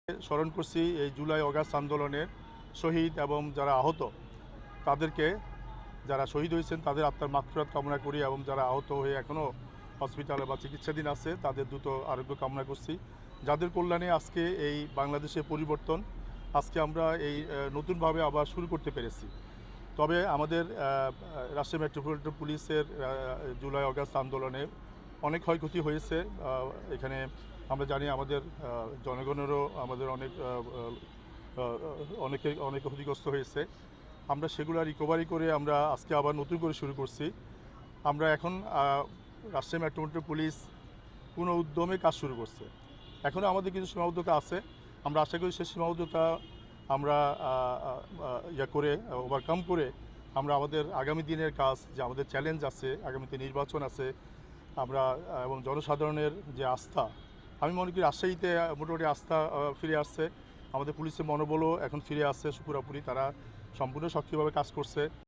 স্মরণ করছি এই জুলাই অগাস্ট আন্দোলনের শহীদ এবং যারা আহত তাদেরকে, যারা শহীদ হয়েছেন তাদের আত্মার মাগফিরাত কামনা করি এবং যারা আহত হয়ে এখনও হসপিটালে বা চিকিৎসাধীন আছে তাদের দ্রুত আরোগ্য কামনা করছি। যাদের কল্যাণে আজকে এই বাংলাদেশের পরিবর্তন আজকে আমরা এই নতুনভাবে আবার শুরু করতে পেরেছি। তবে আমাদের রাজশাহী মেট্রোপলিটন পুলিশের জুলাই অগাস্ট আন্দোলনে অনেক ক্ষয়ক্ষতি হয়েছে। এখানে আমরা জানি আমাদের জনগণেরও আমাদের অনেক ক্ষতিগ্রস্ত হয়েছে। আমরা সেগুলো রিকভারি করে আমরা আজকে আবার নতুন করে শুরু করছি। আমরা এখন রাজশাহী মেট্রোপলিটন পুলিশ কোনো উদ্যমে কাজ শুরু করছে। এখনও আমাদের কিছু সীমাবদ্ধতা আছে, আমরা আশা করি সেই সীমাবদ্ধতা আমরা ওভারকাম করে আমরা আমাদের আগামী দিনের কাজ, যে আমাদের চ্যালেঞ্জ আছে, আগামীতে নির্বাচন আছে, আমরা এবং জনসাধারণের যে আস্থা, আমি মনে করি রাজশাহীতে মোটামুটি আস্থা ফিরে আসছে। আমাদের পুলিশের মনোবলও এখন ফিরে আসছে পুরোপুরি, তারা সম্পূর্ণ সক্রিয়ভাবে কাজ করছে।